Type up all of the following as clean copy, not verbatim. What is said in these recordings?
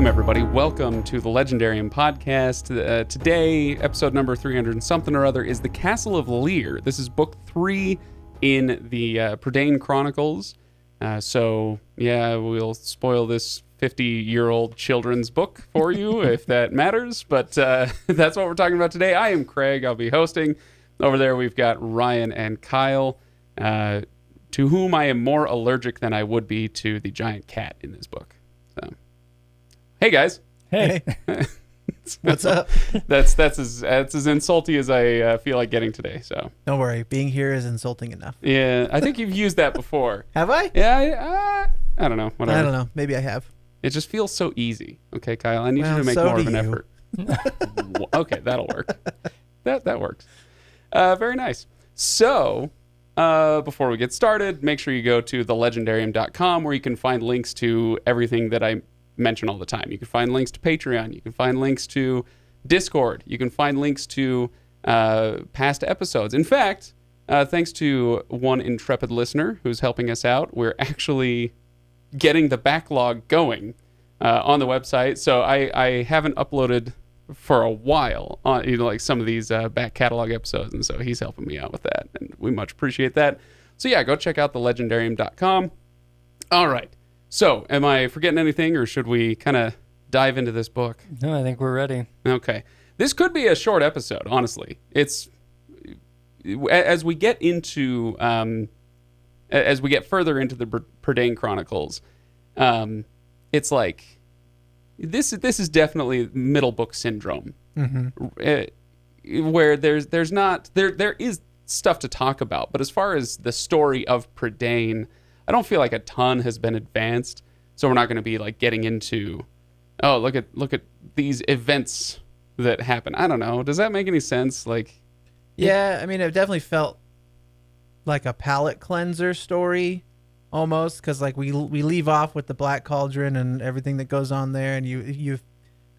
everybody. Welcome to the Legendarium podcast. Today, episode number 300 and something or other is the Castle of Llyr. This is book 3 in the Prydain Chronicles. We'll spoil this 50-year-old children's book for you if that matters. But that's what we're talking about today. I am Craig. I'll be hosting. Over there, we've got Ryan and Kyle, to whom I am more allergic than I would be to the giant cat in this book. So, hey guys. Hey. What's up? That's as insulty as I feel like getting today. So don't worry, being here is insulting enough. Yeah, I think you've used that before. Have I? Yeah, I don't know. Whatever. I don't know. Maybe I have. It just feels so easy. Okay, Kyle, I need you to make more of an effort. Okay, that'll work. That works. Very nice. So, before we get started, make sure you go to thelegendarium.com where you can find links to everything that I mention all the time. You can find links to Patreon. You can find links to Discord. You can find links to past episodes. In fact, thanks to one intrepid listener who's helping us out, we're actually getting the backlog going on the website. So I haven't uploaded for a while on like some of these back catalog episodes, and so he's helping me out with that, and we much appreciate that. So yeah, go check out thelegendarium.com. All right. So, am I forgetting anything, or should we kind of dive into this book? No, I think we're ready. Okay. This could be a short episode, honestly. It's as we get into as we get further into the Prydain Chronicles, it's like this is definitely middle book syndrome, where there is stuff to talk about, but as far as the story of Prydain, I don't feel like a ton has been advanced, so we're not going to be like getting into, oh, look at these events that happen. I don't know. Does that make any sense? Like, yeah, I mean, it definitely felt like a palate cleanser story, almost, because like we leave off with the Black Cauldron and everything that goes on there, and you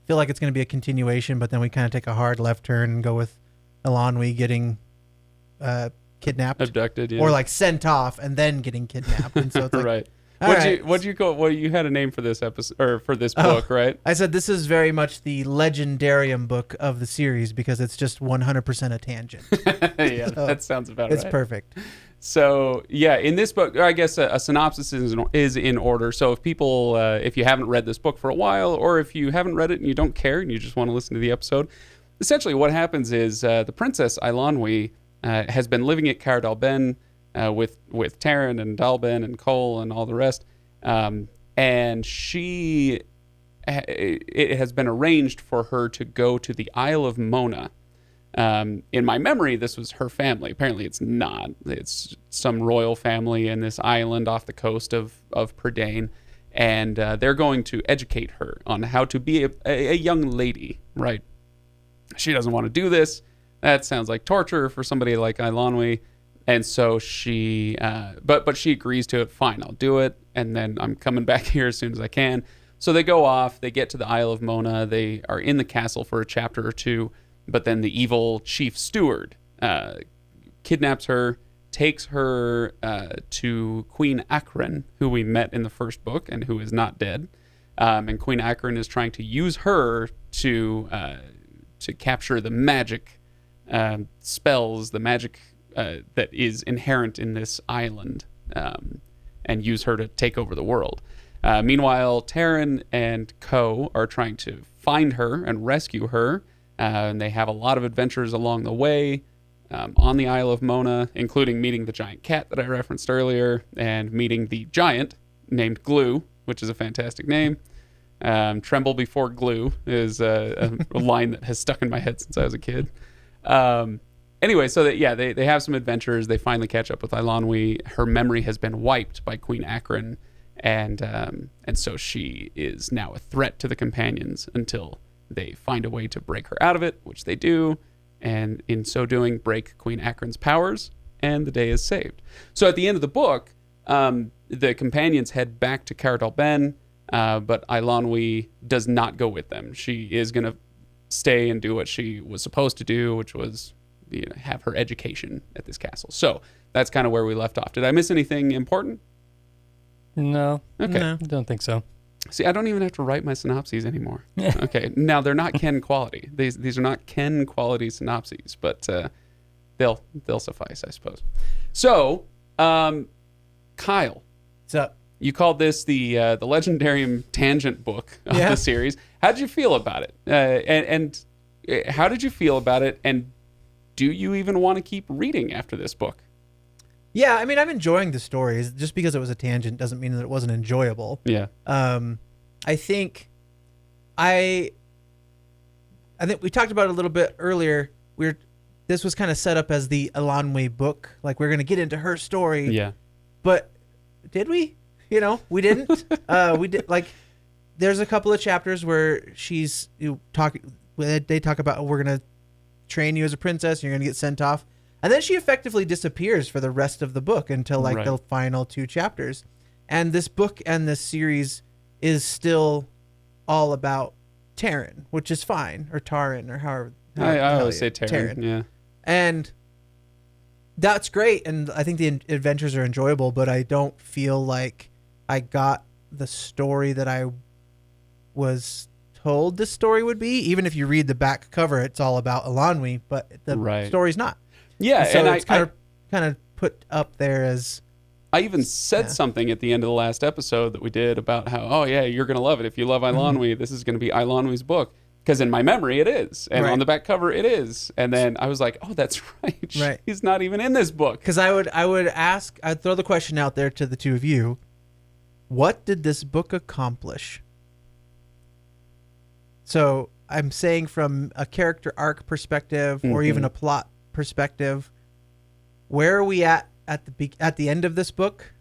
feel like it's going to be a continuation, but then we kind of take a hard left turn and go with Ilonwe getting kidnapped, abducted, yeah. Or like sent off and then getting kidnapped, and so it's like, right. What'd you call? Well, you had a name for this episode or for this book, right? I said this is very much the Legendarium book of the series because it's just 100% a tangent. Yeah, so that sounds about right. It's perfect. So yeah, in this book, I guess a synopsis is in order. So if people, if you haven't read this book for a while, or if you haven't read it and you don't care and you just want to listen to the episode, essentially what happens is the Princess Eilonwy has been living at Cardal Ben with Taryn and Dalben and Cole and all the rest, and it has been arranged for her to go to the Isle of Mona. In my memory, this was her family. Apparently it's not. It's some royal family in this island off the coast of Prydain, and they're going to educate her on how to be a young lady, right? She doesn't want to do this. That sounds like torture for somebody like Ilonwe. And so she, but she agrees to it. Fine, I'll do it. And then I'm coming back here as soon as I can. So they go off. They get to the Isle of Mona. They are in the castle for a chapter or two. But then the evil chief steward kidnaps her, takes her to Queen Akron, who we met in the first book and who is not dead. And Queen Akron is trying to use her to capture the magic spells, the magic that is inherent in this island, and use her to take over the world. Meanwhile, Taryn and Co. are trying to find her and rescue her, and they have a lot of adventures along the way on the Isle of Mona, including meeting the giant cat that I referenced earlier, and meeting the giant named Glue, which is a fantastic name. Tremble before glue is a line that has stuck in my head since I was a kid. Anyway, so they have some adventures. They finally catch up with Ilonwe. Her memory has been wiped by Queen Akron, and so she is now a threat to the companions until they find a way to break her out of it, which they do, and in so doing, break Queen Akron's powers, and the day is saved. So at the end of the book, the companions head back to Cardal Ben, but Ilonwe does not go with them. She is going to stay and do what she was supposed to do, which was have her education at this castle. So that's kind of where we left off. Did I miss anything important? No. Okay. No, I don't think so. See, I don't even have to write my synopses anymore. Okay, now they're not Ken quality. These are not Ken quality synopses, but they'll suffice, I suppose. So, Kyle, What's up? you called this the Legendarium tangent book of the series. How did you feel about it? And how did you feel about it? And do you even want to keep reading after this book? Yeah, I mean, I'm enjoying the stories. Just because it was a tangent doesn't mean that it wasn't enjoyable. Yeah. I think I think we talked about it a little bit earlier. This was kind of set up as the Eilonwy book. Like, we're going to get into her story. Yeah. But did we? We didn't. We did. Like, there's a couple of chapters where they talk about, we're going to train you as a princess. You're going to get sent off. And then she effectively disappears for the rest of the book until the final 2 chapters. And this book and this series is still all about Taryn, which is fine, or Taran, or however. I always say Taryn. Yeah. And that's great. And I think the adventures are enjoyable, but I don't feel like I got the story that I was told the story would be. Even if you read the back cover, it's all about Eilonwy, but the story's not. Yeah, and so it's kind of put up there as... I even said something at the end of the last episode that we did about how, you're going to love it. If you love Eilonwy, this is going to be Eilonwy's book. Because in my memory, it is. And on the back cover, it is. And then I was like, oh, that's right. Right. He's not even in this book. Because I'd throw the question out there to the two of you. What did this book accomplish? So I'm saying from a character arc perspective or even a plot perspective, where are we at the end of this book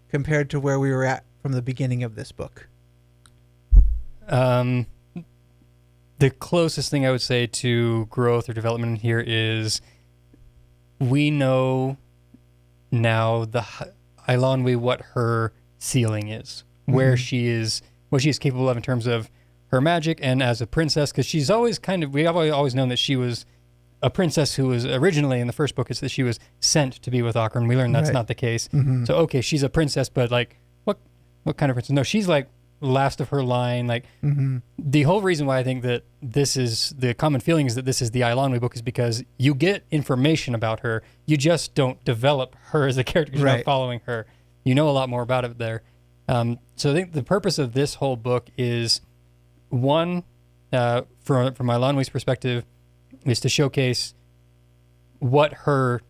compared to where we were at from the beginning of this book? The closest thing I would say to growth or development in here is we know now Eilonwy what her ceiling is, where she is, what she is capable of in terms of her magic and as a princess, because she's always we have always known that she was a princess who was originally in the first book, is that she was sent to be with Ockran. We learned that's not the case. So, okay, she's a princess, but like, what kind of princess? No, she's like last of her line. Like, the whole reason why I think that this is the common feeling is that this is the Eilonwy book is because you get information about her. You just don't develop her as a character. You're not following her. You know a lot more about it there. So I think the purpose of this whole book is, one, from Eilonwy's perspective, is to showcase what her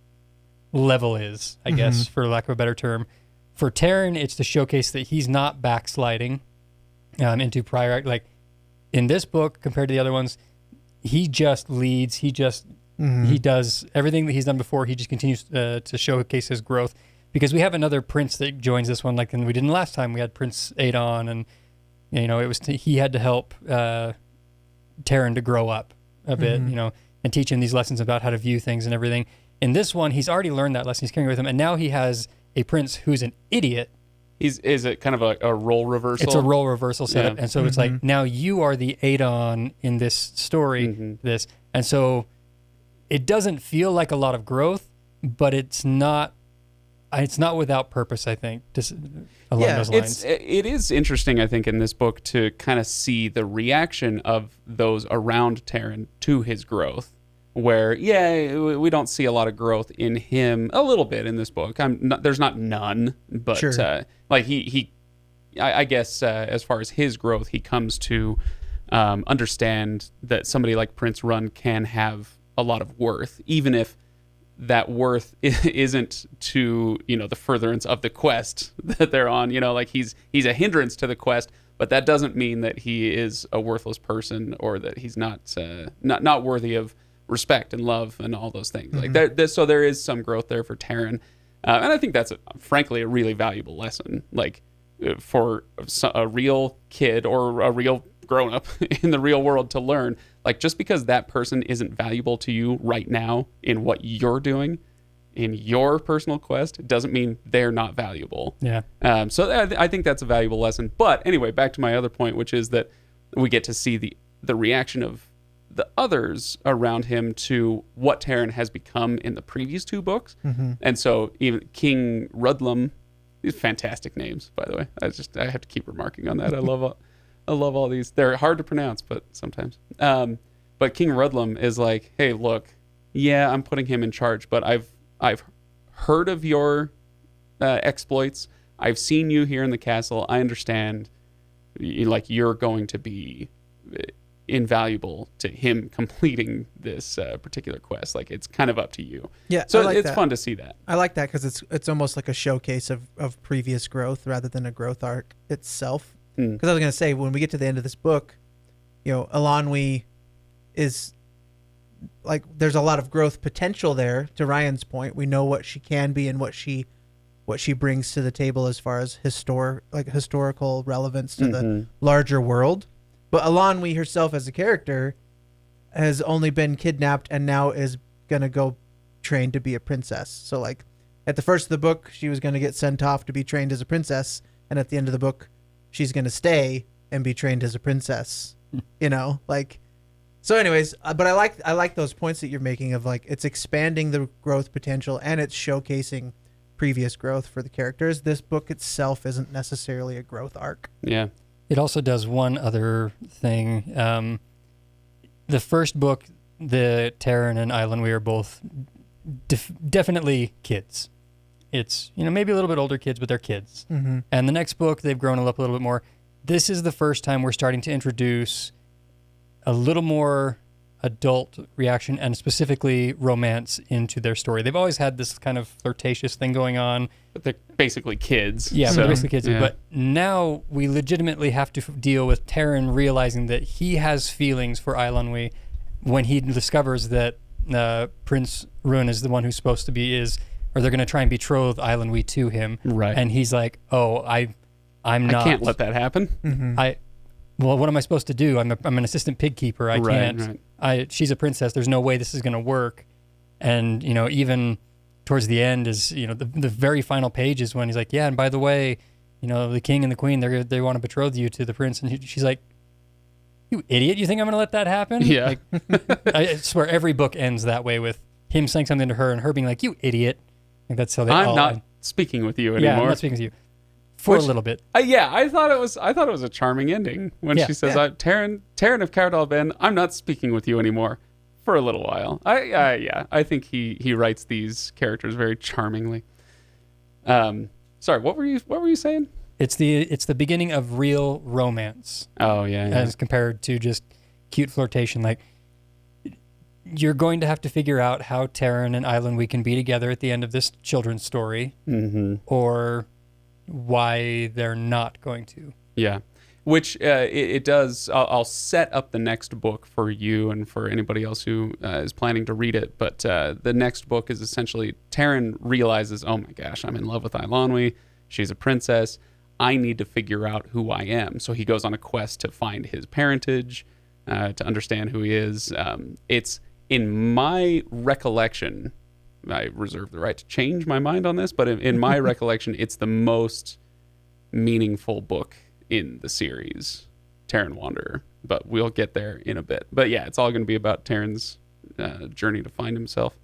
level is, I guess, for lack of a better term. For Taryn, it's to showcase that he's not backsliding into prior act. Like, in this book, compared to the other ones, he just leads. He just he does everything that he's done before. He just continues to showcase his growth. Because we have another prince that joins this one, like we didn't last time. We had Prince Prydain, and it was he had to help Taryn to grow up a bit, and teach him these lessons about how to view things and everything. In this one, he's already learned that lesson. He's carrying it with him, and now he has a prince who's an idiot. Is it kind of a role reversal? It's a role reversal setup, and so it's like, now you are the Prydain in this story, and so it doesn't feel like a lot of growth, but it's not without purpose, I think, along those lines. It is interesting, I think, in this book to kind of see the reaction of those around Taryn to his growth, where, we don't see a lot of growth in him, a little bit in this book. There's not none, but I guess as far as his growth, he comes to understand that somebody like Prince Run can have a lot of worth, even if that worth isn't to the furtherance of the quest that they're on. Like he's a hindrance to the quest, but that doesn't mean that he is a worthless person or that he's not worthy of respect and love and all those things. Like that. So there is some growth there for Taryn, and I think that's frankly a really valuable lesson. Like for a real kid or a real grown up in the real world to learn. Like, just because that person isn't valuable to you right now in what you're doing in your personal quest doesn't mean they're not valuable. Yeah. So I think that's a valuable lesson. But anyway, back to my other point, which is that we get to see the reaction of the others around him to what Taryn has become in the previous 2 books. And so even King Rudlam These fantastic names, by the way. I have to keep remarking on that. I love all these. They're hard to pronounce, but sometimes. But King Rudlum is like, hey, look, yeah, I'm putting him in charge, but I've heard of your exploits. I've seen you here in the castle. I understand, like, you're going to be invaluable to him completing this particular quest. Like, it's kind of up to you. Yeah, so I like it's that. fun to see that. I like that because it's almost like a showcase of previous growth rather than a growth arc itself. Because I was going to say, when we get to the end of this book, Eilonwy is like, there's a lot of growth potential there. To Ryan's point, we know what she can be and what she brings to the table as far as historical relevance to the larger world. But Eilonwy herself as a character has only been kidnapped and now is going to go train to be a princess. So, like, at the first of the book, she was going to get sent off to be trained as a princess. And at the end of the book, she's going to stay and be trained as a princess. So anyways, but I like those points that you're making of, like, it's expanding the growth potential and it's showcasing previous growth for the characters. This book itself isn't necessarily a growth arc. Yeah. It also does one other thing. The first book, the Taryn and Eilonwy are both definitely kids. It's, maybe a little bit older kids, but they're kids. Mm-hmm. And the next book, they've grown up a little bit more. This is the first time we're starting to introduce a little more adult reaction and specifically romance into their story. They've always had this kind of flirtatious thing going on. But they're basically kids. Yeah, so, they're basically kids. yeah. But now we legitimately have to deal with Taryn realizing that he has feelings for Eilonwy when he discovers that Prince Ruin is the one who's supposed to be or they're going to try and betroth Eilonwy to him. Right. And he's like, oh, I'm not. I can't let that happen. Mm-hmm. Well, what am I supposed to do? I'm an assistant pig keeper. I can't. Right. She's a princess. There's no way this is going to work. And, even towards the end is, the very final page is when he's like, yeah, and by the way, the king and the queen, they want to betroth you to the prince. And she's like, you idiot. You think I'm going to let that happen? Yeah. I swear every book ends that way with him saying something to her and her being like, you idiot. Like, that's how they I'm not speaking with you anymore. Yeah, I'm not speaking to you. For a little bit. I thought it was a charming ending when she says, Taryn of Cardal Ben, I'm not speaking with you anymore for a little while. I think he writes these characters very charmingly. Sorry, what were you saying? It's the beginning of real romance. Oh, yeah. As compared to just cute flirtation. Like, you're going to have to figure out how Taryn and Eilonwy can be together at the end of this children's story, or why they're not going to. Yeah, which it does. I'll set up the next book for you and for anybody else who is planning to read it. But the next book is essentially Taryn realizes, oh my gosh, I'm in love with Eilonwy. She's a princess. I need to figure out who I am. So he goes on a quest to find his parentage, to understand who he is. It's, in my recollection, I reserve the right to change my mind on this, but in my recollection, it's the most meaningful book in the series, Taryn Wanderer. But we'll get there in a bit. But yeah, it's all going to be about Taryn's journey to find himself.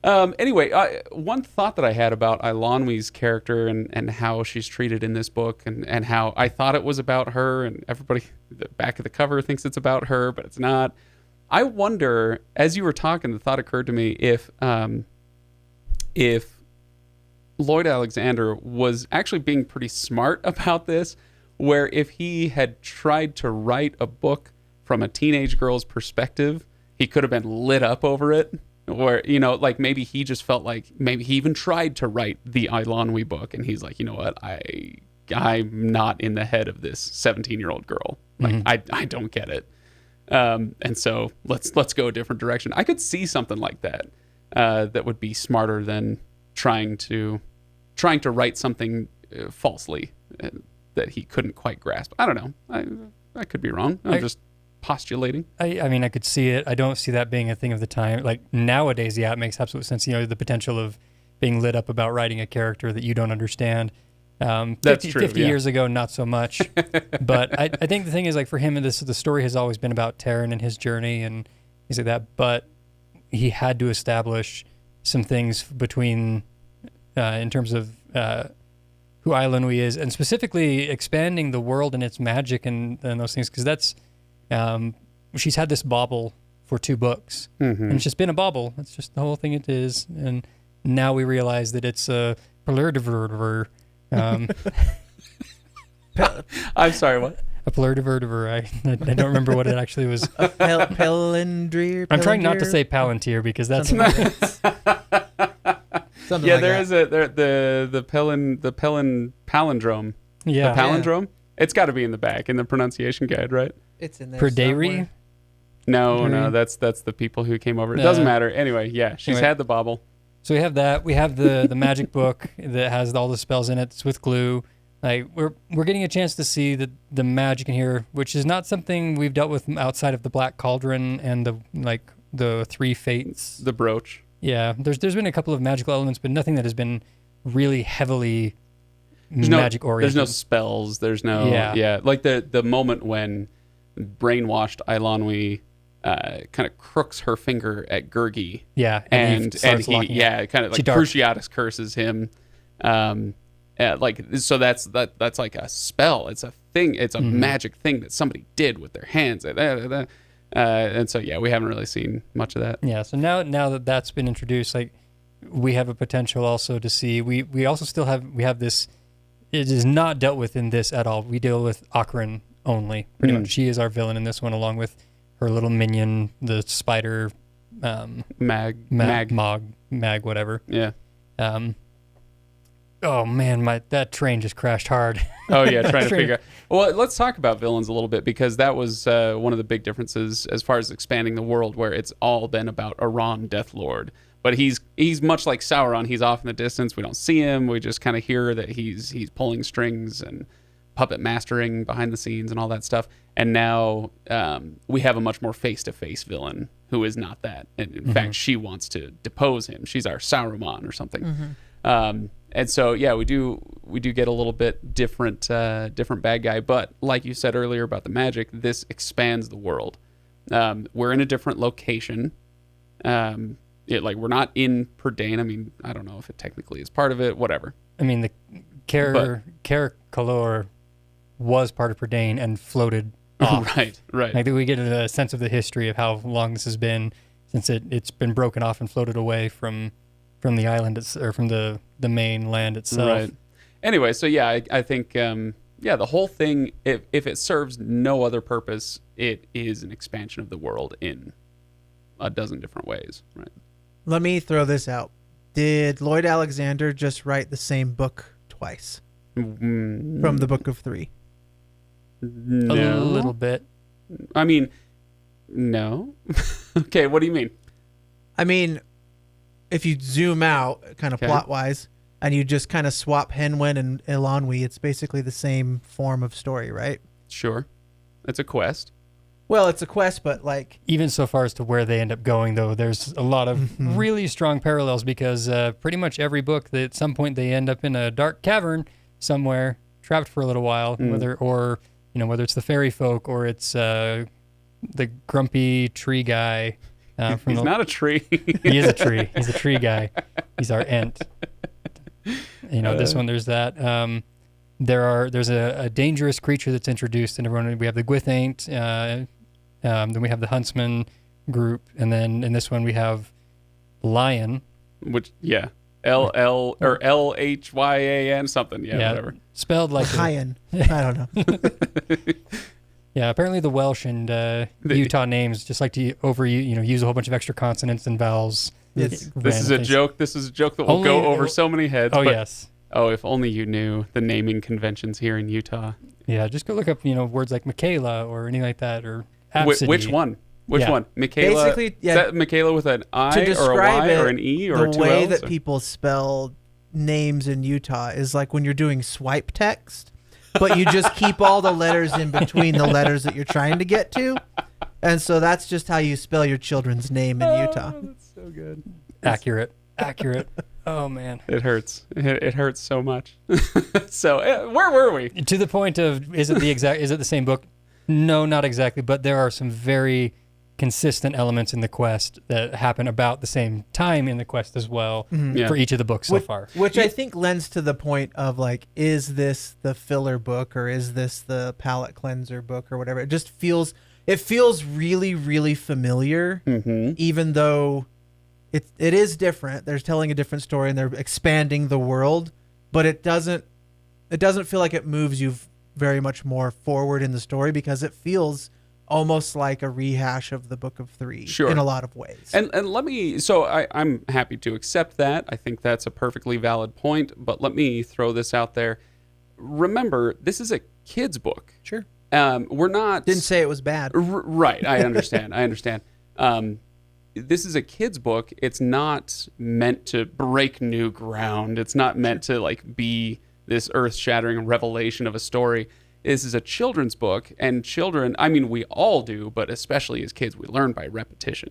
Anyway, one thought that I had about Eilonwy's character and how she's treated in this book and how I thought it was about her, and everybody, the back of the cover thinks it's about her, but it's not. I wonder, as you were talking, the thought occurred to me if Lloyd Alexander was actually being pretty smart about this, where if he had tried to write a book from a teenage girl's perspective, he could have been lit up over it. Or, like maybe he just felt like maybe he even tried to write the Eilonwy book, and he's like, you know what, I'm not in the head of this 17-year-old girl. Like, I don't get it. And so let's go a different direction. I could see something like that that would be smarter than trying to write something falsely that he couldn't quite grasp. I don't know. I could be wrong. I'm just postulating. I mean, I could see it. I don't see that being a thing of the time. Like, nowadays, yeah, it makes absolute sense. The potential of being lit up about writing a character that you don't understand. That's true. 50 years ago, not so much. But I think the thing is, like, for him, the story has always been about Taryn and his journey and things like that. But he had to establish some things between, in terms of who Ilonwe is, and specifically expanding the world and its magic and those things, because that's she's had this bauble for 2 books, and it's just been a bauble. That's just the whole thing it is, and now we realize that it's a Plurdiver. I'm sorry, what? A Plurdiver. I don't remember what it actually was. Palindrire. I'm trying not to say Palantir because that's Something Yeah, like there that. is the palindrome. yeah. The palindrome. It's got to be in the back in the pronunciation guide, right? It's in there. Prydain? somewhere. No, that's the people who came over. It doesn't matter. Anyway, yeah, she's Anyway. had the bauble. So we have that. We have the magic book that has all the spells in it. It's with glue. Like we're getting a chance to see the magic in here, which is not something we've dealt with outside of the Black Cauldron and the 3 fates. The brooch. Yeah, there's been a couple of magical elements, but nothing that has been really heavily There's magic no, oriented. There's no spells. There's no like the moment when brainwashed Eilonwy kind of crooks her finger at Gurgi. Yeah, and starts he locking it. kind of like Cruciatus curses him. So that's like a spell. It's a thing. It's a magic thing that somebody did with their hands. And so yeah, we haven't really seen much of that. Yeah, so now that that's been introduced, like we have a potential also to see. We also still have this. It is not dealt with in this at all. We deal with Akron only. Pretty much, she is our villain in this one, along with her little minion, the spider, Mag, whatever. yeah. Oh man, that train just crashed hard. Oh yeah, trying to figure out. Well, let's talk about villains a little bit, because that was one of the big differences as far as expanding the world, where it's all been about Iran Deathlord. But he's much like Sauron. He's off in the distance. We don't see him. We just kind of hear that he's pulling strings and puppet mastering behind the scenes and all that stuff. And now we have a much more face-to-face villain who is not that. And in fact, she wants to depose him. She's our Saruman or something. And so, yeah, we do get a little bit different bad guy. But like you said earlier about the magic, this expands the world. We're in a different location. We're not in Prydain. I mean, I don't know if it technically is part of it. Whatever. I mean, the Llyr was part of Prydain and floated off. Right. Like we get a sense of the history of how long this has been since it's been broken off and floated away from the island or from the main land itself. Right. Anyway, so yeah, I think the whole thing, if it serves no other purpose, it is an expansion of the world in a dozen different ways. Right. Let me throw this out. Did Lloyd Alexander just write the same book twice from the Book of 3? No. A little bit. I mean, no. Okay, what do you mean? I mean, if you zoom out, kind of plot-wise, and you just kind of swap Henwen and Ilonwe, it's basically the same form of story, right? Sure. It's a quest. Well, it's a quest, but like... Even so far as to where they end up going, though, there's a lot of really strong parallels, because pretty much every book, at some point they end up in a dark cavern somewhere, trapped for a little while, whether it's the fairy folk or it's the grumpy tree guy. He's not a tree. He is a tree. He's a tree guy. He's our Ent. This one, there's that. There's a dangerous creature that's introduced, and everyone. We have the Gwythaint, then we have the Huntsman group, and then in this one we have Lion. Which, yeah. L or LHYAN something. Yeah, whatever. Spelled like Lion. I don't know. Yeah, apparently the Welsh and Utah names just like to use a whole bunch of extra consonants and vowels. This is a joke. This is a joke that will go over so many heads. Oh, yes. Oh, if only you knew the naming conventions here in Utah. Yeah, just go look up, words like Michaela or anything like that, or Absidy. Which one? Which one? Michaela? Basically, yeah. Is that Michaela with an I or a Y or an E or the two way L's? that people spell names in Utah is like when you're doing swipe text, but you just keep all the letters in between the letters that you're trying to get to. And so that's just how you spell your children's name in Utah. Oh, that's so good. Accurate. Oh, man. It hurts. It hurts so much. So where were we? To the point of, is it the same book? No, not exactly. But there are some very consistent elements in the quest that happen about the same time in the quest as well Yeah. for each of the books so far. Which I think lends to the point of like, is this the filler book or is this the palate cleanser book or whatever? It feels really, really familiar, even though it is different. They're telling a different story and they're expanding the world, but it doesn't feel like it moves you very much more forward in the story because it feels almost like a rehash of the Book of Three in a lot of ways. And I'm happy to accept that. I think that's a perfectly valid point, but let me throw this out there. Remember, this is a kid's book. Sure. We're not... Didn't say it was bad. Right, I understand. This is a kid's book. It's not meant to break new ground. It's not meant to like be this earth-shattering revelation of a story. This is a children's book, and children, I mean, we all do, but especially as kids, we learn by repetition.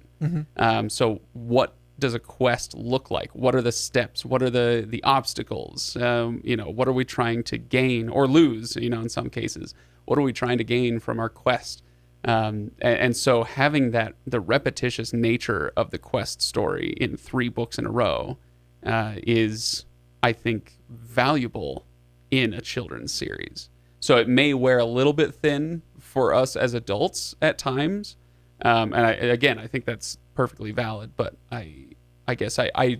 So what does a quest look like? What are the steps? What are the obstacles? What are we trying to gain or lose, in some cases? What are we trying to gain from our quest? And so having the repetitious nature of the quest story in 3 books in a row is, I think, valuable in a children's series. So it may wear a little bit thin for us as adults at times. And I think that's perfectly valid, but I guess I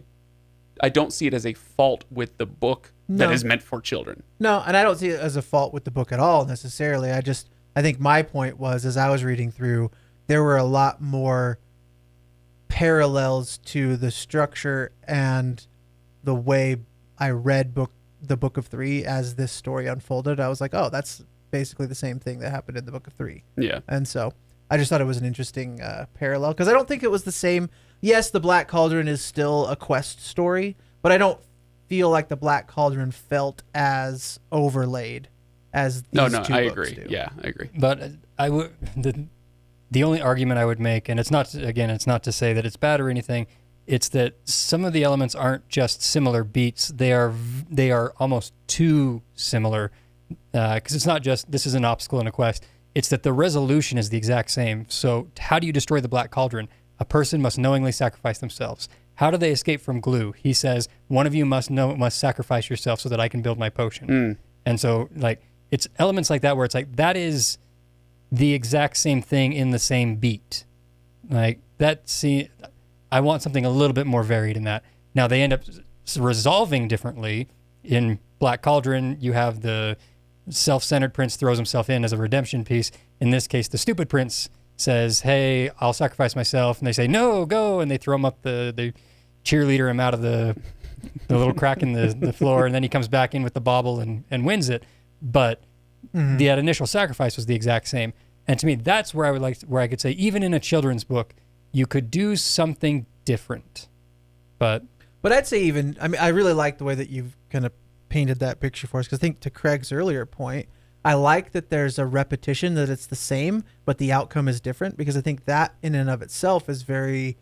don't see it as a fault with the book that is meant for children. No, and I don't see it as a fault with the book at all necessarily. I think my point was, as I was reading through, there were a lot more parallels to the structure and the way I read the Book of Three as this story unfolded. I was like, oh, that's basically the same thing that happened in the Book of Three. Yeah. And so I just thought it was an interesting parallel because I don't think it was the same. Yes, the Black Cauldron is still a quest story, but I don't feel like the Black Cauldron felt as overlaid as these two books I agree. do. Yeah, I agree. But I would the only argument I would make, and it's not to say that it's bad or anything, it's that some of the elements aren't just similar beats; they are almost too similar. Because it's not just this is an obstacle in a quest; it's that the resolution is the exact same. So, how do you destroy the Black Cauldron? A person must knowingly sacrifice themselves. How do they escape from glue? He says, one of you must sacrifice yourself so that I can build my potion. And so, like, it's elements like that where it's like that is the exact same thing in the same beat. Like I want something a little bit more varied in that. Now they end up resolving differently. In Black Cauldron, you have the self-centered prince throws himself in as a redemption piece. In this case, the stupid prince says, hey, I'll sacrifice myself. And they say, no, go. And they throw him up they cheerleader him out of the little crack in the floor. And then he comes back in with the bauble and wins it. But that initial sacrifice was the exact same. And to me, that's where I could say, even in a children's book, you could do something different. But I'd say I really like the way that you've kind of painted that picture for us. Because I think to Craig's earlier point, I like that there's a repetition, that it's the same, but the outcome is different. Because I think that in and of itself is very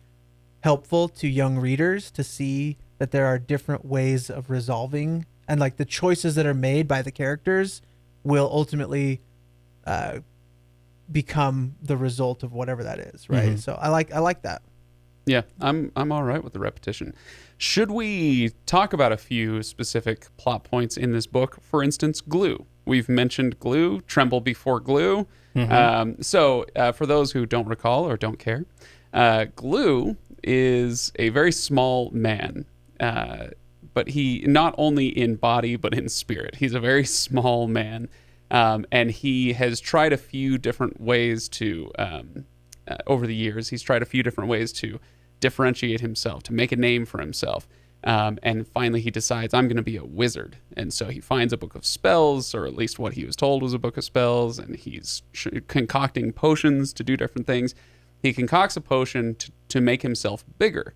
helpful to young readers to see that there are different ways of resolving. And like the choices that are made by the characters will ultimately become the result of whatever that is, right? So I like that. Yeah, I'm all right with the repetition. Should we talk about a few specific plot points in this book? For instance, glue. We've mentioned glue, tremble before glue. So for those who don't recall or don't care, glue is a very small man, but he not only in body but in spirit. He's a very small man. And he has tried a few different ways to, over the years, he's tried a few different ways to differentiate himself, to make a name for himself. And finally he decides, I'm going to be a wizard. And so he finds a book of spells, or at least what he was told was a book of spells, and he's concocting potions to do different things. He concocts a potion to make himself bigger,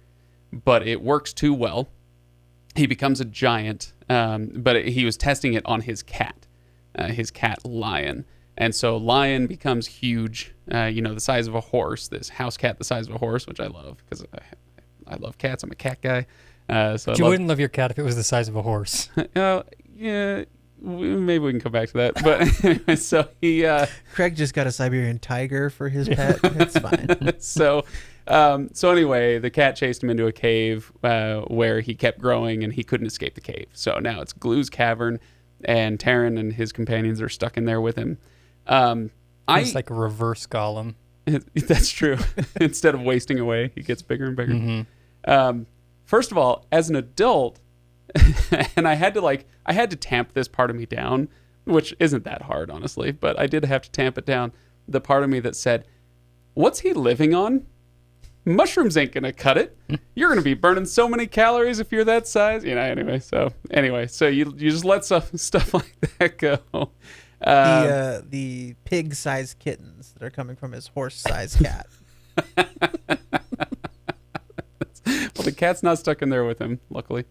but it works too well. He becomes a giant, but he was testing it on his cat Lion. And so Lion becomes huge, the size of a horse, this house cat the size of a horse, which I love because I love cats. I'm a cat guy. But you wouldn't love your cat if it was the size of a horse. Yeah, maybe we can come back to that. But anyway, so he Craig just got a Siberian tiger for his pet. It's fine. So anyway, the cat chased him into a cave where he kept growing and he couldn't escape the cave. So now it's Glue's cavern, and Taran and his companions are stuck in there with him. It's like a reverse Gollum. That's true. Instead of wasting away, he gets bigger and bigger. Mm-hmm. First of all, as an adult, and I had to tamp this part of me down, which isn't that hard, honestly, but I did have to tamp it down. The part of me that said, what's he living on? Mushrooms ain't going to cut it. You're going to be burning so many calories if you're that size. Anyway, so you just let stuff like that go. The pig-sized kittens that are coming from his horse-sized cat. Well, the cat's not stuck in there with him, luckily.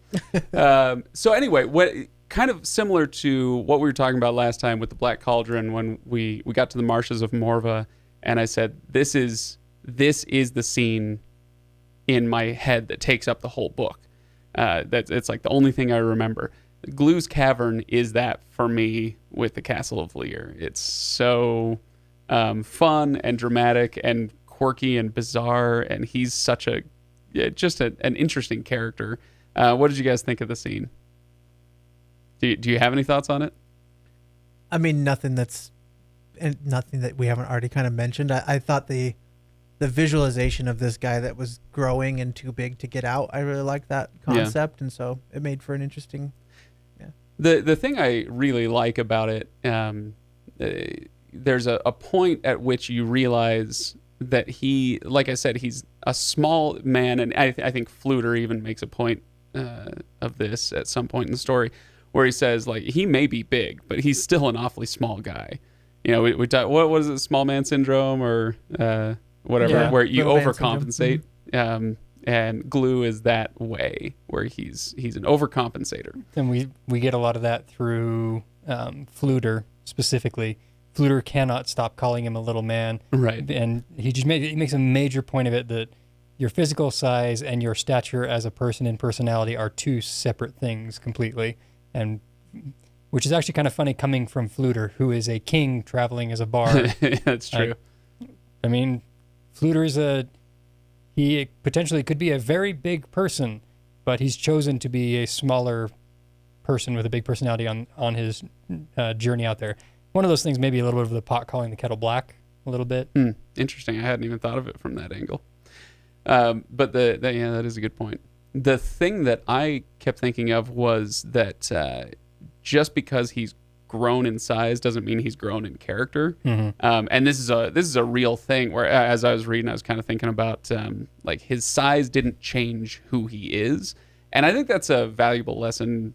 So anyway, what kind of similar to what we were talking about last time with the Black Cauldron when we got to the marshes of Morva, and I said, this is the scene in my head that takes up the whole book. It's like the only thing I remember. Glue's Cavern is that for me with the Castle of Llyr. It's so fun and dramatic and quirky and bizarre, and he's such an interesting character. What did you guys think of the scene? Do you have any thoughts on it? I mean, nothing that we haven't already kind of mentioned. I thought the visualization of this guy that was growing and too big to get out, I really liked that concept, and so it made for an interesting. The thing I really like about it, there's a point at which you realize that he, like I said, he's a small man, and I think Fluter even makes a point of this at some point in the story, where he says, like, he may be big, but he's still an awfully small guy. We talk, what is it, small man syndrome or whatever, where you overcompensate. And Glue is that way, where he's an overcompensator. And we get a lot of that through Fluter specifically. Fluter cannot stop calling him a little man. Right. And he makes a major point of it that your physical size and your stature as a person and personality are two separate things completely. And which is actually kind of funny coming from Fluter, who is a king traveling as a bard. That's true. I mean, Fluter is he potentially could be a very big person, but he's chosen to be a smaller person with a big personality on his journey out there. One of those things, maybe a little bit of the pot calling the kettle black, a little bit. Interesting. I hadn't even thought of it from that angle. But that is a good point. The thing that I kept thinking of was that just because he's grown in size doesn't mean he's grown in character. Mm-hmm. And this is a real thing where, as I was reading, I was kind of thinking about like his size didn't change who he is. And I think that's a valuable lesson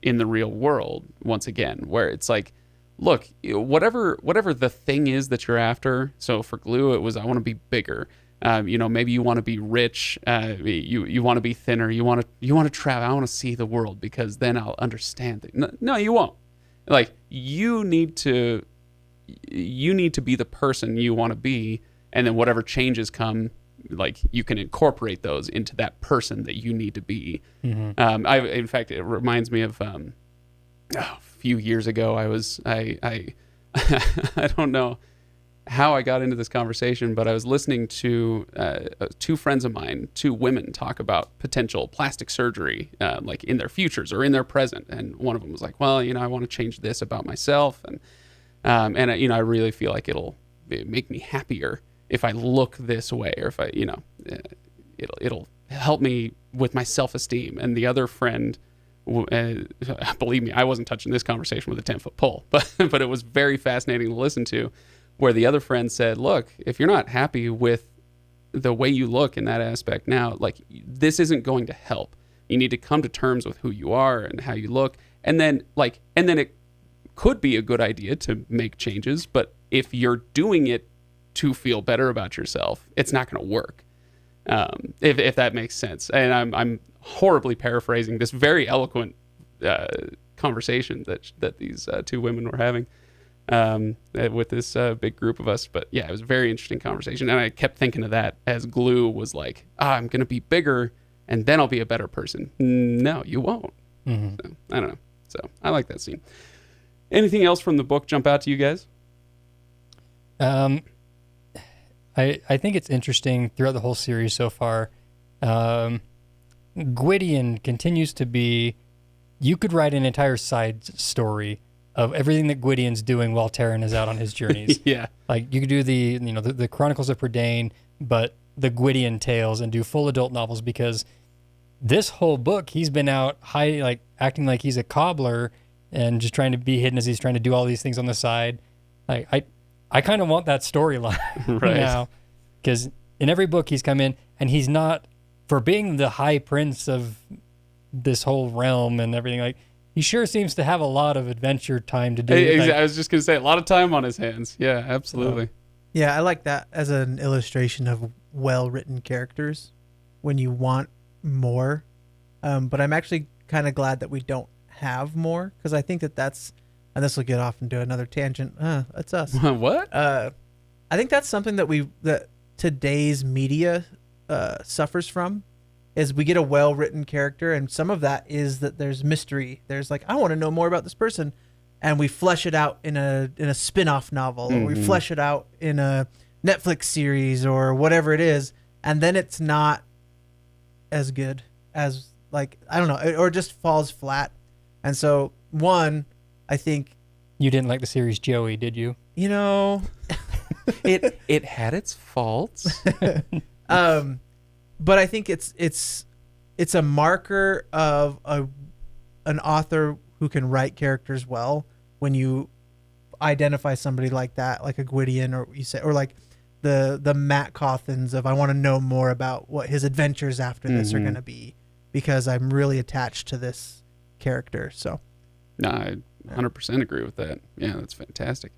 in the real world, once again, where it's like, look, whatever the thing is that you're after. So for Glue, it was, I want to be bigger. Maybe you want to be rich. You want to be thinner. You want to travel. I want to see the world because then I'll understand it. No, you won't. Like you need to be the person you want to be, and then whatever changes come, like you can incorporate those into that person that you need to be. Mm-hmm. In fact, it reminds me of a few years ago. I don't know how I got into this conversation, but I was listening to two friends of mine, two women, talk about potential plastic surgery, like in their futures or in their present. And one of them was like, "Well, I want to change this about myself, and I really feel like it'll make me happier if I look this way, or if I, it'll help me with my self-esteem." And the other friend, believe me, I wasn't touching this conversation with a 10-foot pole, but it was very fascinating to listen to. Where the other friend said, look, if you're not happy with the way you look in that aspect now, like this isn't going to help. You need to come to terms with who you are and how you look. And then it could be a good idea to make changes, but if you're doing it to feel better about yourself, it's not going to work. If that makes sense. And I'm horribly paraphrasing this very eloquent conversation that these two women were having. With this big group of us. But yeah, it was a very interesting conversation. And I kept thinking of that as Glue was like, I'm going to be bigger and then I'll be a better person. No, you won't. Mm-hmm. So, I don't know. So I like that scene. Anything else from the book jump out to you guys? I think it's interesting throughout the whole series so far. Gwydion continues to be. You could write an entire side story of everything that Gwydion's doing while Taran is out on his journeys. Yeah. Like you could do the Chronicles of Prydain, but the Gwydion tales, and do full adult novels, because this whole book he's been out acting like he's a cobbler and just trying to be hidden as he's trying to do all these things on the side. Like I kind of want that storyline right now, because in every book he's come in and he's not, for being the high prince of this whole realm and everything, like he sure seems to have a lot of adventure time to do. I was just gonna say a lot of time on his hands. Yeah, absolutely. Yeah, I like that as an illustration of well-written characters when you want more. But I'm actually kind of glad that we don't have more, because I think that's, and this will get off into another tangent. That's us. What? I think that's something that today's media suffers from, is we get a well-written character, and some of that is that there's mystery. There's like, I want to know more about this person, and we flesh it out in a spin-off novel, or we flesh it out in a Netflix series or whatever it is, and then it's not as good as, like, I don't know, or it just falls flat. And so, I think You didn't like the series Joey, did you? It had its faults. But I think it's a marker of an author who can write characters well when you identify somebody like that, like a Gwydion, or like the Matt Cawthons of, I want to know more about what his adventures after this are going to be, because I'm really attached to this character. So, No, I 100% agree with that. Yeah, that's fantastic.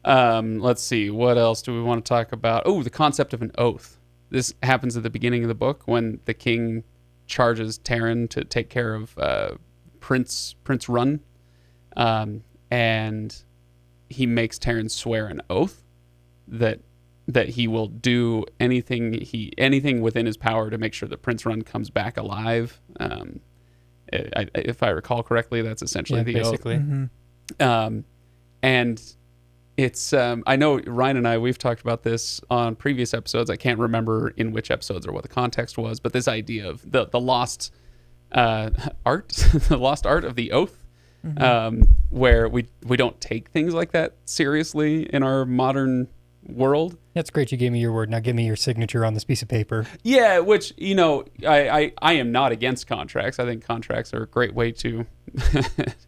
Let's see. What else do we want to talk about? Oh, the concept of an oath. This happens at the beginning of the book when the king charges Taran to take care of Prince Run, and he makes Taran swear an oath that he will do anything within his power to make sure that Prince Run comes back alive. If I recall correctly, that's essentially the basically. oath. mm-hmm. And it's I know Ryan and I, we've talked about this on previous episodes. I can't remember in which episodes or what the context was, but this idea of the lost art, the lost art of the oath, where we don't take things like that seriously in our modern world. That's great. You gave me your word. Now give me your signature on this piece of paper. Yeah, which, I am not against contracts. I think contracts are a great way to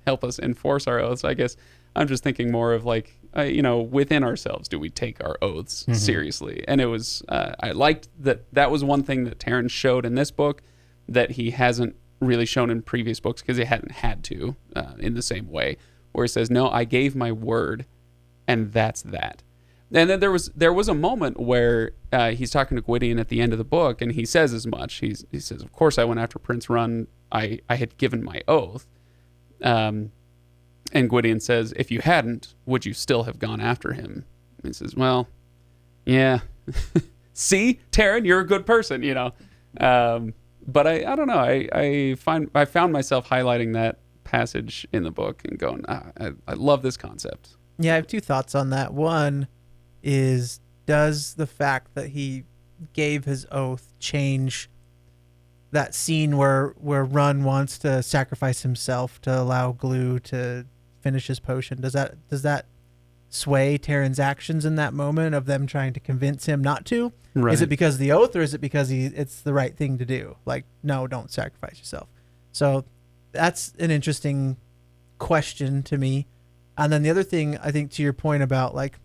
help us enforce our oaths. I guess I'm just thinking more of like, within ourselves, do we take our oaths seriously? And it was, I liked that was one thing that Taran showed in this book that he hasn't really shown in previous books, because he hadn't had to in the same way, where he says, no, I gave my word, and that's that. And then there was a moment where he's talking to Gwydion at the end of the book, and he says as much. He says, of course I went after Prince Run. I had given my oath. And Gwydion says, if you hadn't, would you still have gone after him? And he says, well, yeah. See, Taran, you're a good person, But I don't know. I found myself highlighting that passage in the book and going, I love this concept. Yeah, I have two thoughts on that. One is, does the fact that he gave his oath change that scene where Run wants to sacrifice himself to allow Glue to finish his potion? Does that sway Taran's actions in that moment of them trying to convince him not to? Right. Is it because of the oath, or is it because it's the right thing to do? Like, no, don't sacrifice yourself. So that's an interesting question to me. And then the other thing, I think, to your point about like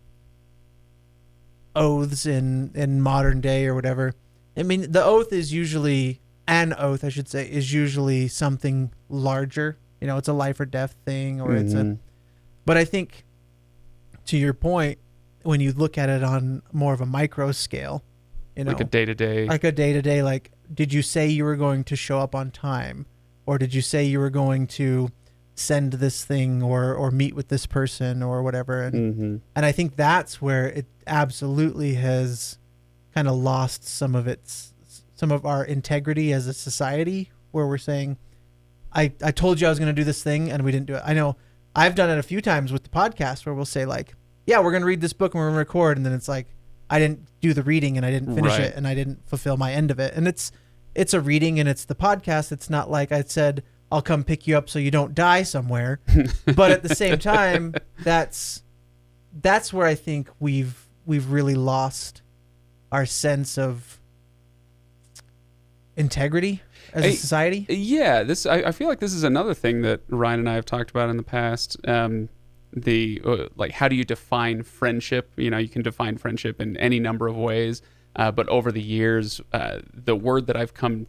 oaths in modern day or whatever, I mean, the oath is usually, an oath I should say, is usually something larger. It's a life or death thing, or but I think, to your point, when you look at it on more of a micro scale, like a day-to-day, like, did you say you were going to show up on time, or did you say you were going to send this thing or meet with this person or whatever? And I think that's where it absolutely has kind of lost some of our integrity as a society, where we're saying, I told you I was going to do this thing and we didn't do it. I know I've done it a few times with the podcast where we'll say like, yeah, we're going to read this book and we're going to record. And then it's like, I didn't do the reading and I didn't finish it and I didn't fulfill my end of it. And it's a reading and it's the podcast. It's not like I said, I'll come pick you up so you don't die somewhere. But at the same time, that's where I think we've really lost our sense of integrity as a society. Yeah, I feel like this is another thing that Ryan and I have talked about in the past. Like, how do you define friendship? You can define friendship in any number of ways. But over the years, the word that I've come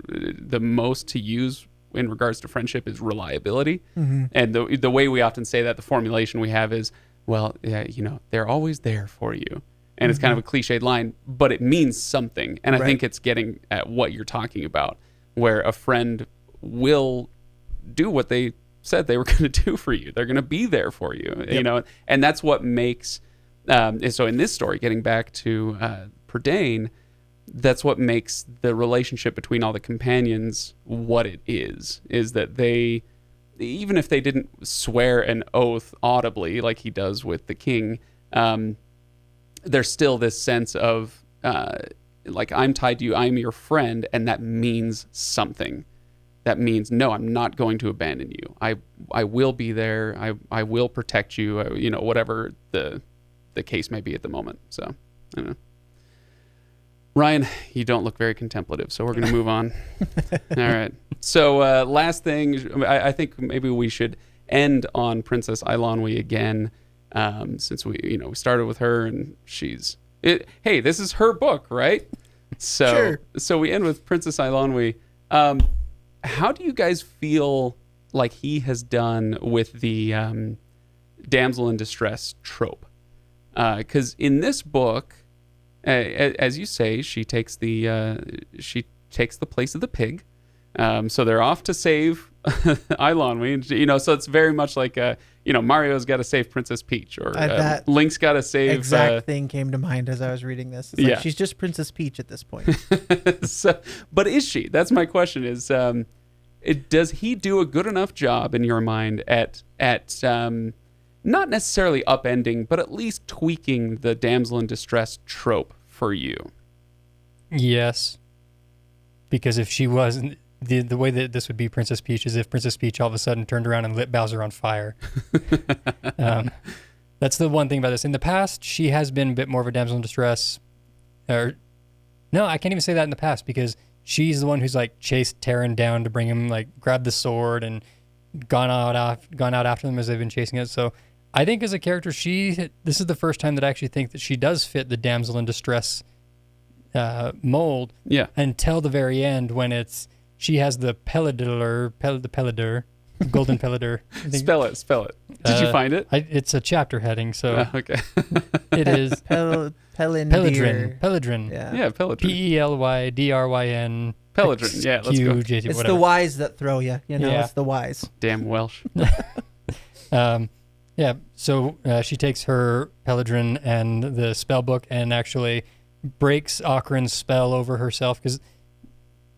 the most to use in regards to friendship is reliability. Mm-hmm. And the way we often say that, the formulation we have is, well, yeah, they're always there for you. And it's kind of a cliched line, but it means something. And I think it's getting at what you're talking about, where a friend will do what they said they were going to do for you. They're going to be there for you, and that's what makes, so in this story, getting back to Prydain, that's what makes the relationship between all the companions what it is that they, even if they didn't swear an oath audibly like he does with the king, there's still this sense of like, I'm tied to you, I'm your friend, and that means something. That means, no, I'm not going to abandon you. I will be there. I will protect you. Whatever the case may be at the moment. So, I don't know. Ryan, you don't look very contemplative, so we're going to move on. All right. So, last thing, I think maybe we should end on Princess Eilonwy again, since we started with her, and hey, this is her book, right? So, sure. So we end with Princess Eilonwy. How do you guys feel like he has done with the damsel in distress trope? Because in this book, as you say, she takes the place of the pig. So they're off to save Eilonwy. So it's very much like Mario's got to save Princess Peach, or Link's got to save. Exact thing came to mind as I was reading this. It's like, she's just Princess Peach at this point. But is she? That's my question. Is does he do a good enough job in your mind at not necessarily upending, but at least tweaking the damsel in distress trope for you? Yes, because if she wasn't. The way that this would be Princess Peach is if Princess Peach all of a sudden turned around and lit Bowser on fire. That's the one thing about this. In the past, she has been a bit more of a damsel in distress. No, I can't even say that in the past, because she's the one who's like chased Terran down to bring him, like grabbed the sword and gone out after them as they've been chasing it. So I think as a character, this is the first time that I actually think that she does fit the damsel in distress mold. Yeah. Until the very end, when she has the Pelidor, golden Pelidor. Spell it. Did you find it? It's a chapter heading, so okay. It is Pelidrin. Pelidrin. Yeah, Pelidrin. Pelydryn. Pelidrin. Yeah, let's go. It's the Y's that throw you. It's the Y's. Damn Welsh. Yeah. So she takes her Pelidrin and the spell book and actually breaks Ocarin's spell over herself, because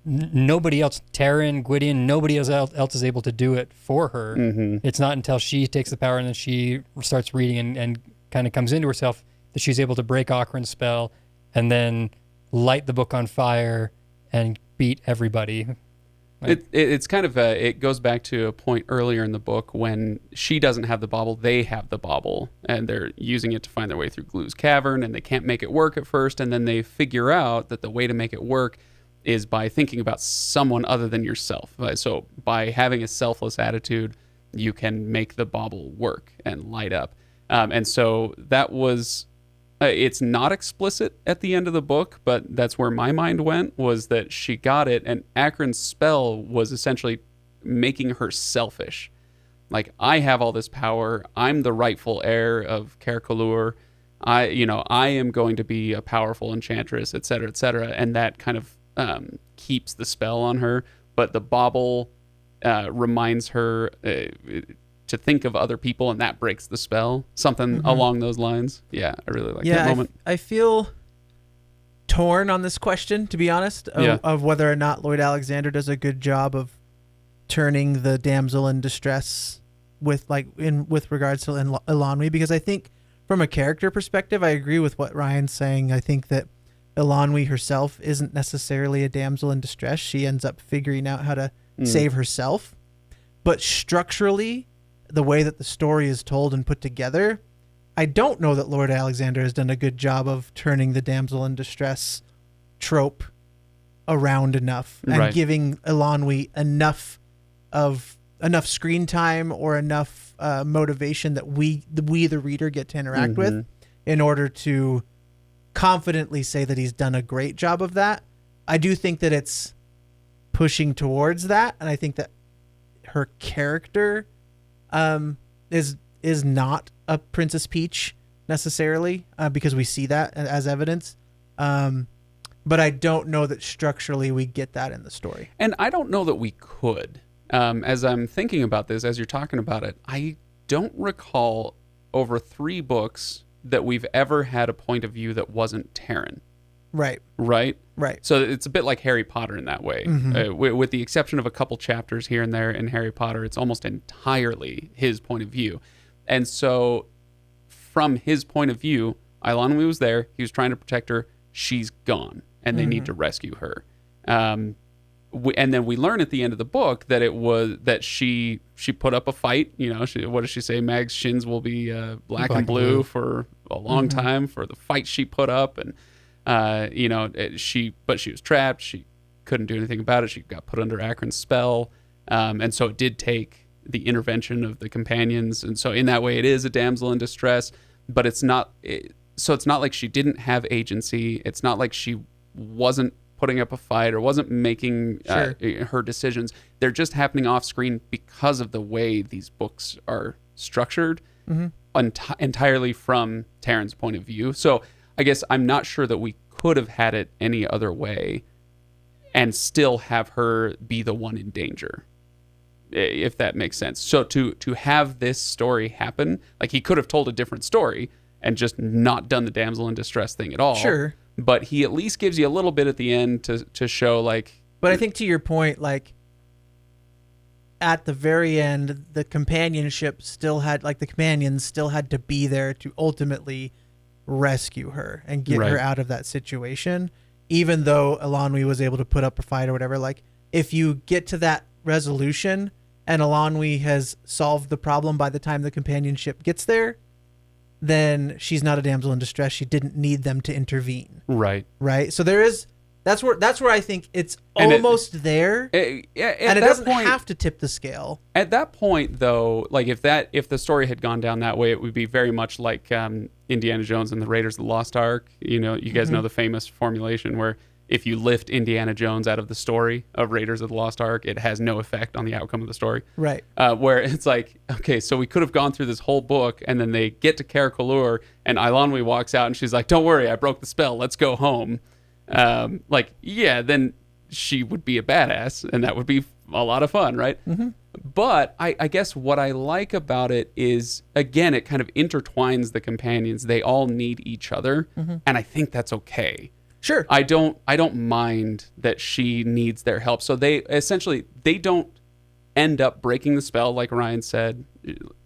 nobody else, Terran, Gwydion, nobody else is able to do it for her. Mm-hmm. It's not until she takes the power and then she starts reading and kind of comes into herself that she's able to break Ocarin's spell and then light the book on fire and beat everybody. It's kind of it goes back to a point earlier in the book when she doesn't have the bauble, they have the bauble, and they're using it to find their way through Glue's cavern, and they can't make it work at first, and then they figure out that the way to make it work is by thinking about someone other than yourself. So by having a selfless attitude, you can make the bauble work and light up. And so that was, it's not explicit at the end of the book, but that's where my mind went, was that she got it, and Ocarin's spell was essentially making her selfish. Like, I have all this power, I'm the rightful heir of Llyr, I am going to be a powerful enchantress, et cetera, and that kind of keeps the spell on her, but the bauble reminds her to think of other people, and that breaks the spell. Something along those lines. Yeah, I really like that moment. I feel torn on this question, to be honest, of whether or not Lloyd Alexander does a good job of turning the damsel in distress with regards to Eilonwy, because I think from a character perspective, I agree with what Ryan's saying. I think that Eilonwy herself isn't necessarily a damsel in distress. She ends up figuring out how to save herself. But structurally, the way that the story is told and put together, I don't know that Lord Alexander has done a good job of turning the damsel in distress trope around enough and giving Eilonwy enough screen time or enough motivation that we the reader get to interact with in order to confidently say that he's done a great job of that. I do think that it's pushing towards that, and I think that her character is not a Princess Peach necessarily, because we see that as evidence. But I don't know that structurally we get that in the story. And I don't know that we could. As I'm thinking about this, as you're talking about it, I don't recall over 3 books that we've ever had a point of view that wasn't Terran. Right. Right? Right. So it's a bit like Harry Potter in that way. With the exception of a couple chapters here and there in Harry Potter, it's almost entirely his point of view. And so from his point of view, Eilonwy was there. He was trying to protect her. She's gone, and they need to rescue her. And then we learn at the end of the book that it was that she put up a fight. You know, what does she say? Mag's shins will be black and blue for a long time for the fight she put up, and but she was trapped. She couldn't do anything about it. She got put under Akron's spell, and so it did take the intervention of the companions. And so in that way, it is a damsel in distress, but it's not. So it's not like she didn't have agency. It's not like she wasn't putting up a fight or wasn't making her decisions. They're just happening off screen because of the way these books are structured, entirely from Terran's point of view. So I guess I'm not sure that we could have had it any other way and still have her be the one in danger, if that makes sense. So to have this story happen, like he could have told a different story and just not done the damsel in distress thing at all. Sure. But he at least gives you a little bit at the end to show, like... But I think to your point, like, at the very end, the companionship still had... Like, the companions still had to be there to ultimately rescue her and get her out of that situation. Even though Eilonwy was able to put up a fight or whatever, like, if you get to that resolution and Eilonwy has solved the problem by the time the companionship gets there, then she's not a damsel in distress. She didn't need them to intervene. Right. Right. So there is, that's where I think it's almost there. And it doesn't have to tip the scale. At that point, though, like if the story had gone down that way, it would be very much like Indiana Jones and the Raiders of the Lost Ark. You know, you guys know the famous formulation where if you lift Indiana Jones out of the story of Raiders of the Lost Ark, it has no effect on the outcome of the story. Right. Where it's like, okay, so we could have gone through this whole book, and then they get to Castle of Llyr, and Eilonwy walks out, and she's like, don't worry, I broke the spell, let's go home. Then she would be a badass, and that would be a lot of fun, right? But I guess what I like about it is, again, it kind of intertwines the companions. They all need each other, and I think that's okay. Sure. I don't mind that she needs their help. So they don't end up breaking the spell like Ryan said.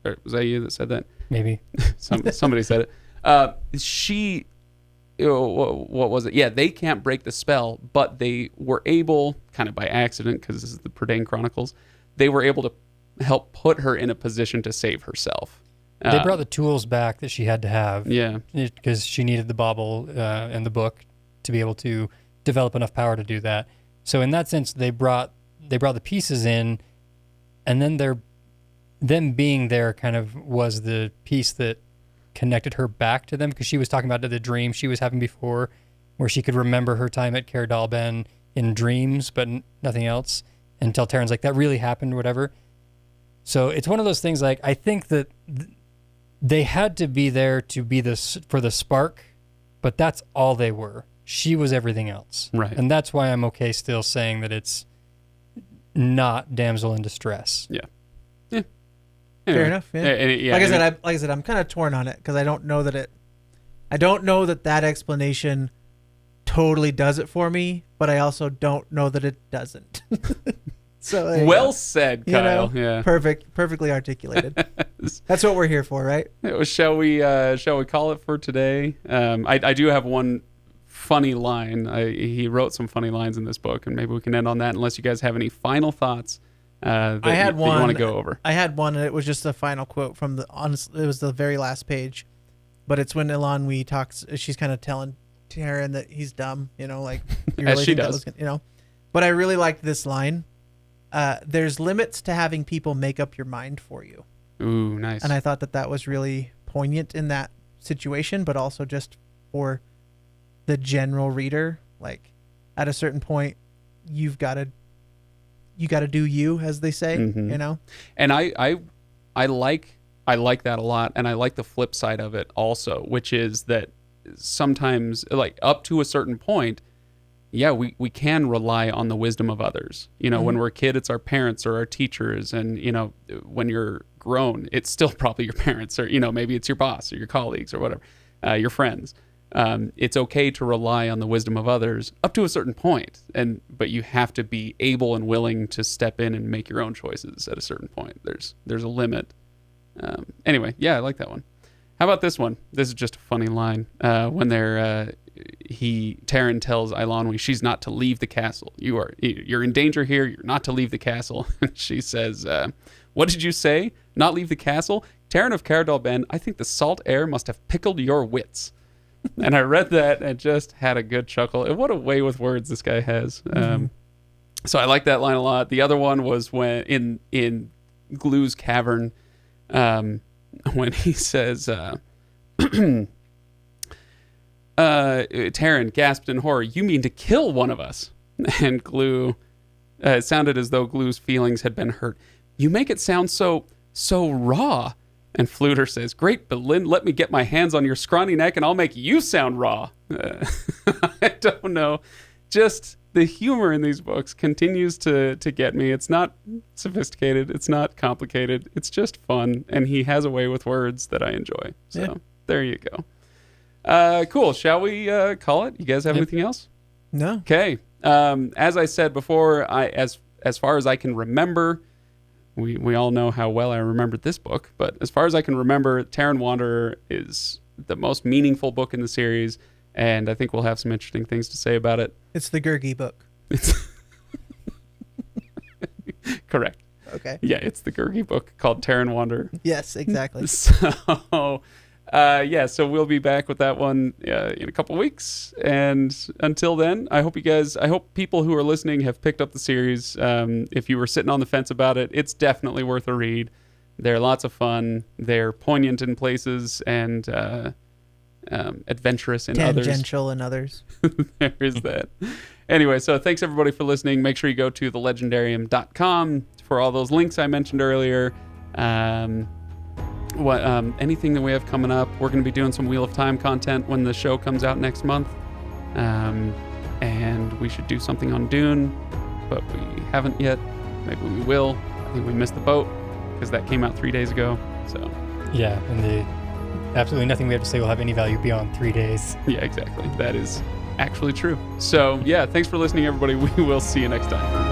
Or was that you that said that? Maybe. Somebody said it. What was it? Yeah, they can't break the spell, but they were able, kind of by accident, because this is the Prydain Chronicles, they were able to help put her in a position to save herself. They brought the tools back that she had to have. Yeah. Because she needed the bauble and the book to be able to develop enough power to do that. So in that sense, they brought the pieces in, and then them being there kind of was the piece that connected her back to them, because she was talking about the dream she was having before, where she could remember her time at Caer Dallben in dreams, but nothing else, until Terran's like, that really happened, or whatever. So it's one of those things, like, I think that they had to be there to be for the spark, but that's all they were. She was everything else. Right. And that's why I'm okay still saying that it's not damsel in distress. Yeah. Fair enough. Yeah. Like I said, I'm kind of torn on it, because I don't know that explanation totally does it for me, but I also don't know that it doesn't. So there you Well go. said, You know, Kyle. Yeah. perfectly articulated. That's what we're here for, right? Shall we call it for today? I do have one funny line. He wrote some funny lines in this book, and maybe we can end on that unless you guys have any final thoughts that you want to go over. I had one, and it was just a final quote from it was the very last page, but it's when Ilonwe talks. She's kind of telling Taryn that he's dumb, you know, like you As she think that does. was, you know. But I really liked this line. There's limits to having people make up your mind for you. Ooh, nice. And I thought that was really poignant in that situation, but also just for the general reader. Like at a certain point, you got to do you, as they say, Mhm. you know? And I like that a lot, and I like the flip side of it also, which is that sometimes, like up to a certain point, yeah, we can rely on the wisdom of others. You know, when we're a kid, it's our parents or our teachers, and you know, when you're grown, it's still probably your parents, or you know, maybe it's your boss or your colleagues or whatever, your friends. It's okay to rely on the wisdom of others up to a certain point, but you have to be able and willing to step in and make your own choices at a certain point. There's a limit. Anyway, yeah, I like that one. How about this one? This is just a funny line. When Taryn tells Eilonwy she's not to leave the castle. You're in danger here. You're not to leave the castle. She says, "What did you say? Not leave the castle? Taryn of Caradol Ben, I think the salt air must have pickled your wits." And I read that and just had a good chuckle. And what a way with words this guy has. So I like that line a lot. The other one was when in Glue's cavern, when he says, Taryn gasped in horror, "You mean to kill one of us?" And Glue, it sounded as though Glue's feelings had been hurt. "You make it sound so raw." And Fluter says, "Great, but Lynn, let me get my hands on your scrawny neck and I'll make you sound raw." I don't know. Just the humor in these books continues to get me. It's not sophisticated. It's not complicated. It's just fun. And he has a way with words that I enjoy. So There you go. Cool. Shall we call it? You guys have anything else? No. Okay. As I said before, as far as I can remember, we all know how well I remembered this book, but as far as I can remember, Taryn Wanderer is the most meaningful book in the series, and I think we'll have some interesting things to say about it. It's the Gurgi book. It's correct. Okay. Yeah, it's the Gurgi book called Taryn Wanderer. Yes, exactly. So, so we'll be back with that one in a couple weeks. And until then, I hope people who are listening have picked up the series. If you were sitting on the fence about it, it's definitely worth a read. They're lots of fun. They're poignant in places and adventurous in others. Tangential in others. There is that. Anyway, so thanks everybody for listening. Make sure you go to thelegendarium.com for all those links I mentioned earlier. Anything that we have coming up, we're going to be doing some Wheel of Time content when the show comes out next month. And we should do something on Dune, but we haven't yet. Maybe we will. I think we missed the boat because that came out 3 days ago. So Yeah, and absolutely nothing we have to say will have any value beyond 3 days. yeah, exactly. That is actually true. So yeah, thanks for listening, everybody. We will see you next time.